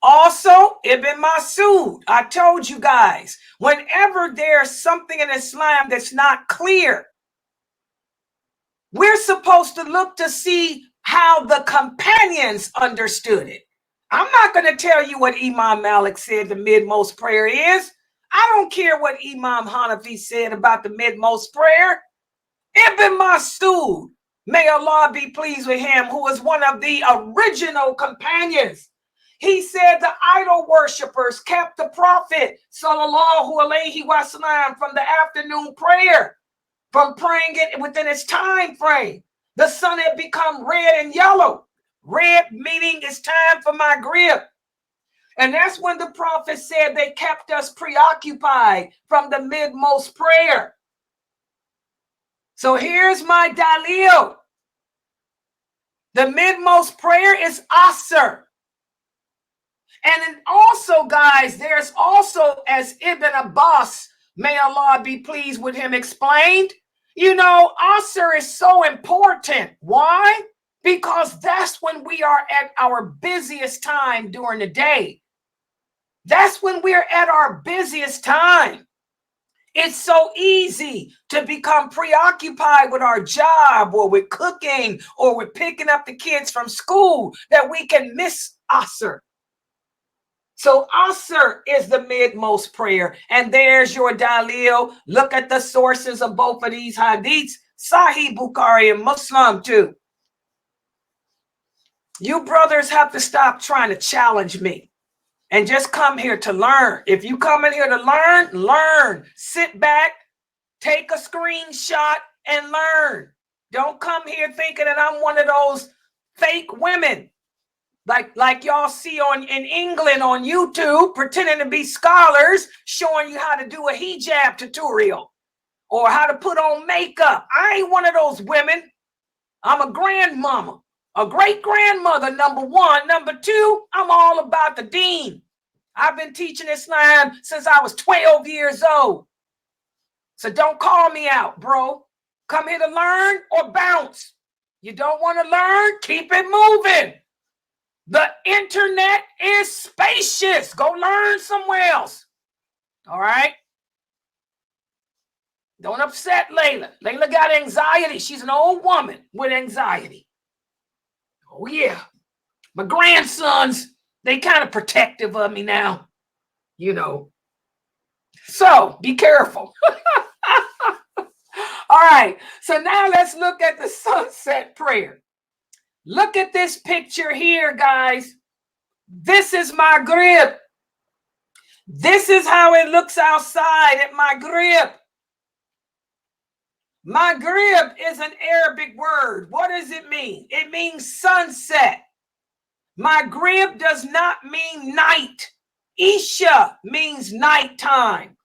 Speaker 3: Also, Ibn Masud, I told you guys, whenever there's something in Islam that's not clear, we're supposed to look to see how the companions understood it. I'm not going to tell you what Imam Malik said the midmost prayer is. I don't care what Imam Hanafi said about the midmost prayer. Ibn Masud, may Allah be pleased with him, who was one of the original companions. He said the idol worshipers kept the prophet sallallahu alaihi wasallam from the afternoon prayer, from praying it within its time frame. The sun had become red and yellow. Red meaning it's time for Maghrib. And that's when the prophet said they kept us preoccupied from the midmost prayer. So here's my dalil. The midmost prayer is Asr. And then also, guys, there's also, as Ibn Abbas, may Allah be pleased with him, explained, you know, Asr is so important. Why? Because that's when we are at our busiest time during the day. That's when we're at our busiest time. It's so easy to become preoccupied with our job or with cooking or with picking up the kids from school that we can miss Asr. So Asr is the midmost prayer. And there's your dalil. Look at the sources of both of these hadiths. Sahih Bukhari and Muslim too. You brothers have to stop trying to challenge me and just come here to learn. If you come in here to learn, learn. Sit back, take a screenshot and learn. Don't come here thinking that I'm one of those fake women like y'all see in England on YouTube, pretending to be scholars, showing you how to do a hijab tutorial or how to put on makeup. I ain't one of those women. I'm a grandmama, a great grandmother, number one. Number two, I'm all about the deen. I've been teaching Islam since I was 12 years old. So don't call me out, bro. Come here to learn or bounce. You don't want to learn? Keep it moving. The internet is spacious. Go learn somewhere else. All right? Don't upset Layla. Layla got anxiety. She's an old woman with anxiety. Oh, yeah. My grandsons, they kind of protective of me now, you know. So be careful. All right. So now let's look at the sunset prayer. Look at this picture here, guys. This is Maghrib. This is how it looks outside at Maghrib. Maghrib is an Arabic word. What does it mean? It means sunset. Maghrib does not mean night. Isha means nighttime.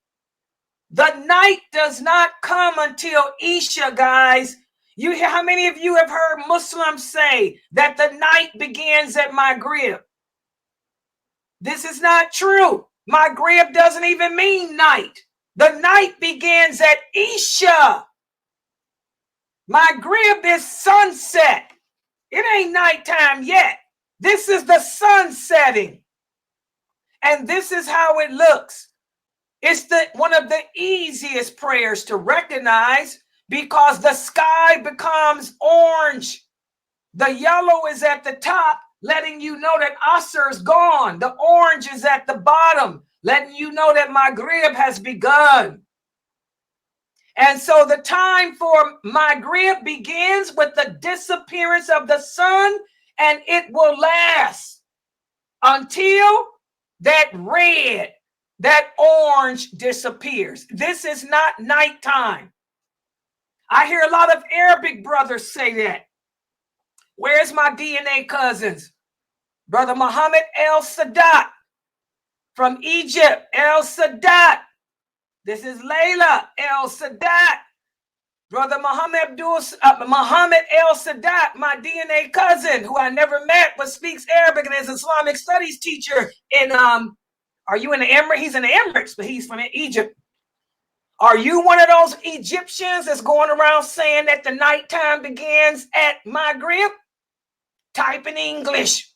Speaker 3: The night does not come until Isha, guys. You hear, how many of you have heard Muslims say that the night begins at Maghrib? This is not true. Maghrib doesn't even mean night. The night begins at Isha. Maghrib is sunset. It ain't nighttime yet. This is the sun setting. And this is how it looks. It's one of the easiest prayers to recognize, because the sky becomes orange. The yellow is at the top, letting you know that Asr is gone. The orange is at the bottom, letting you know that Maghrib has begun. And so the time for Maghrib begins with the disappearance of the sun, and it will last until that red, that orange disappears. This is not nighttime. I hear a lot of Arabic brothers say that. Where's my DNA cousins? Brother Muhammad El Sadat from Egypt, El Sadat. This is Layla El Sadat. Brother Muhammad El Sadat, my DNA cousin, who I never met but speaks Arabic and is an Islamic studies teacher in, are you in the Emirates? He's in the Emirates, but he's from Egypt. Are you one of those Egyptians that's going around saying that the nighttime begins at Maghrib? Type in English.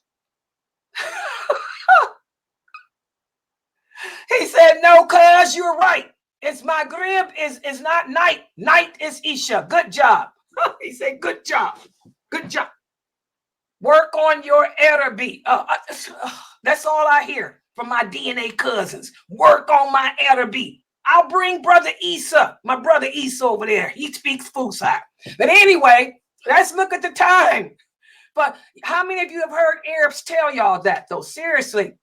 Speaker 3: He said, no, cuz you're right. It's Maghrib is not night. Night is Isha. Good job. He said, good job. Good job. Work on your Arabic. That's all I hear from my DNA cousins. Work on my Arabic. I'll bring brother Isa, my brother Isa over there. He speaks Fusha. But anyway, let's look at the time. But how many of you have heard Arabs tell y'all that, though? Seriously.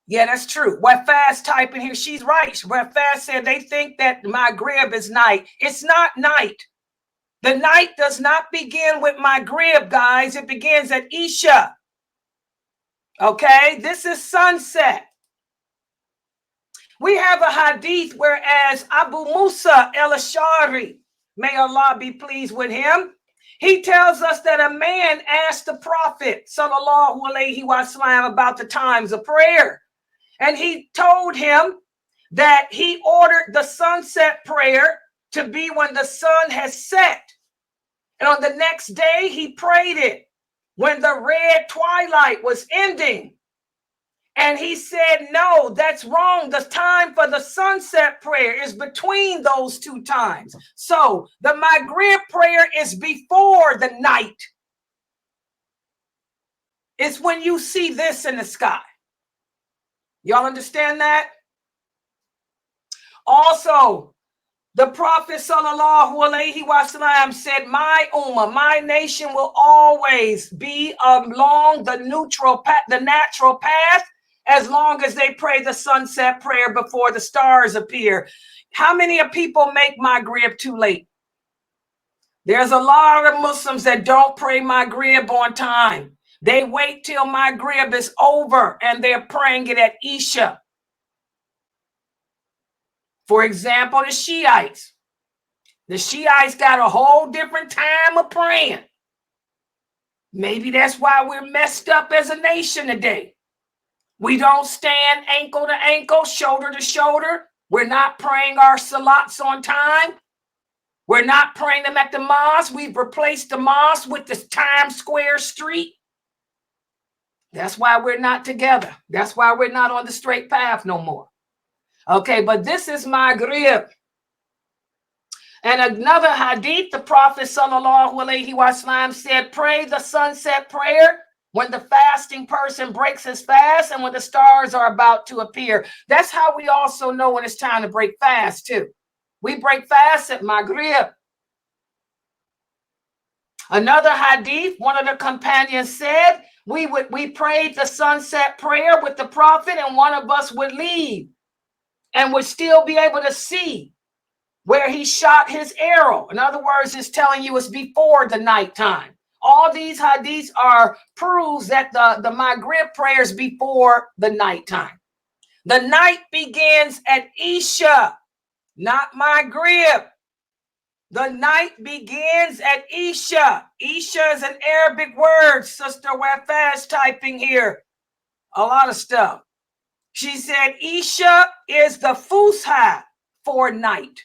Speaker 3: Yeah, that's true. What Fast type in here, she's right. What Fast said, they think that Maghrib is night. It's not night. The night does not begin with Maghrib, guys. It begins at Isha. Okay, this is sunset. We have a hadith whereas Abu Musa al-Ash'ari, may Allah be pleased with him, he tells us that a man asked the Prophet sallallahu alaihi wasallam about the times of prayer. And he told him that he ordered the sunset prayer to be when the sun has set. And on the next day, he prayed it when the red twilight was ending. And he said, no, that's wrong. The time for the sunset prayer is between those two times. So the Maghrib prayer is before the night. It's when you see this in the sky. Y'all understand that? Also, the Prophet sallallahu alaihi wasallam said, my ummah, my nation will always be along the natural path as long as they pray the sunset prayer before the stars appear. How many of people make Maghrib too late? There's a lot of Muslims that don't pray Maghrib on time. They wait till Maghrib is over and they're praying it at Isha. For example, the Shiites. The Shiites got a whole different time of praying. Maybe that's why we're messed up as a nation today. We don't stand ankle to ankle, shoulder to shoulder. We're not praying our salats on time. We're not praying them at the mosque. We've replaced the mosque with the Times Square street. That's why we're not together. That's why we're not on the straight path no more. Okay, but this is Maghrib. And another hadith, the Prophet sallallahu alaihi wasallam said, pray the sunset prayer when the fasting person breaks his fast and when the stars are about to appear. That's how we also know when it's time to break fast too. We break fast at Maghrib. Another hadith, one of the companions said, we prayed the sunset prayer with the Prophet and one of us would leave and would still be able to see where he shot his arrow. In other words, it's telling you it's before the nighttime. All these hadiths are proofs that the Maghrib prayer is before the nighttime. The night begins at Isha, not Maghrib. The night begins at Isha. Isha is an Arabic word. Sister Wafaz typing here a lot of stuff. She said Isha is the Fusha for night.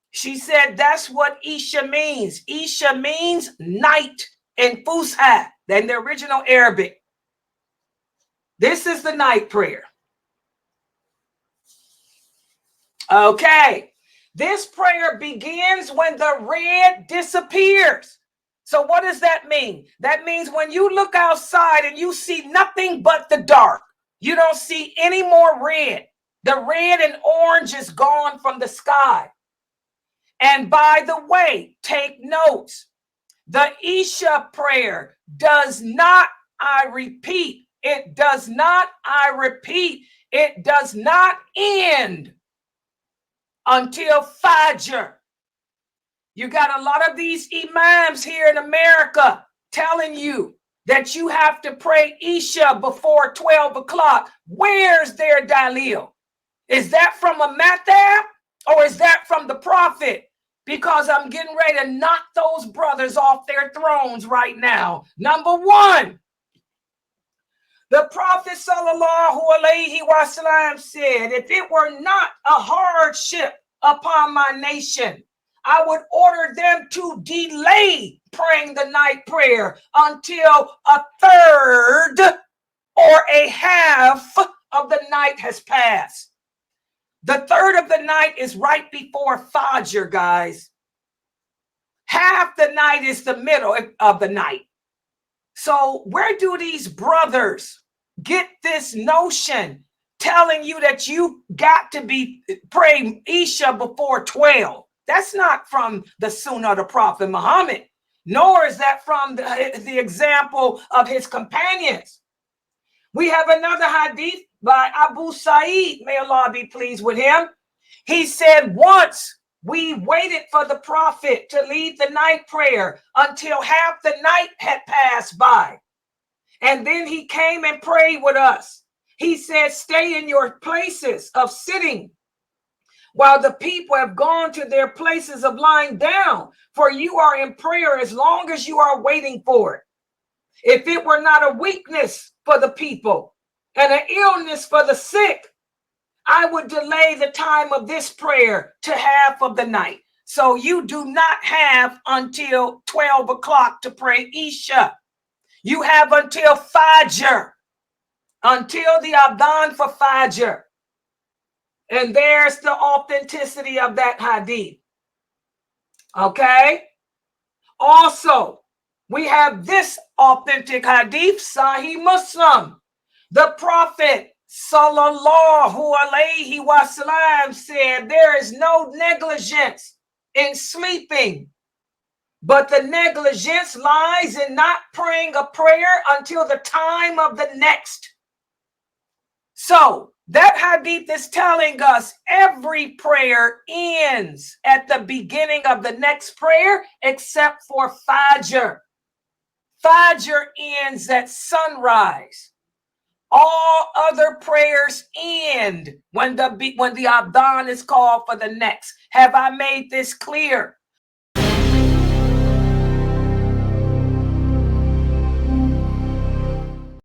Speaker 3: She said that's what Isha means. Isha means night in Fusha, than the original Arabic. This is the night prayer. Okay. This prayer begins when the red disappears. So what does that mean? That means when you look outside and you see nothing but the dark, you don't see any more red. The red and orange is gone from the sky. And by the way, take notes. The Isha prayer does not, I repeat, it does not, I repeat, it does not end until Fajr. You got a lot of these imams here in America telling you that you have to pray Isha before 12 o'clock. Where's their dalil? Is that from a madhab or is that from the Prophet? Because I'm getting ready to knock those brothers off their thrones right now. Number one, the Prophet sallallahu alaihi wasallam said, if it were not a hardship upon my nation, I would order them to delay praying the night prayer until a third or a half of the night has passed. The third of the night is right before Fajr, guys. Half the night is the middle of the night. So where do these brothers get this notion telling you that you got to be praying Isha before 12? That's not from the Sunnah of the Prophet Muhammad. nor is that from the example of his companions. We have another hadith by Abu Sa'id, may Allah be pleased with him. He said, once we waited for the Prophet to lead the night prayer until half the night had passed by. And then he came and prayed with us. He said, stay in your places of sitting while the people have gone to their places of lying down, for you are in prayer as long as you are waiting for it. If it were not a weakness for the people and an illness for the sick, I would delay the time of this prayer to half of the night. So you do not have until 12 o'clock to pray Isha. You have until Fajr, until the Adhan for Fajr. And there's the authenticity of that hadith. Okay? Also, we have this authentic hadith, Sahih Muslim. The Prophet sallallahu alayhi wasallam said, there is no negligence in sleeping, but the negligence lies in not praying a prayer until the time of the next. So that hadith is telling us every prayer ends at the beginning of the next prayer except for Fajr. Fajr ends at sunrise. All other prayers end when the Adhan is called for the next. Have I made this clear?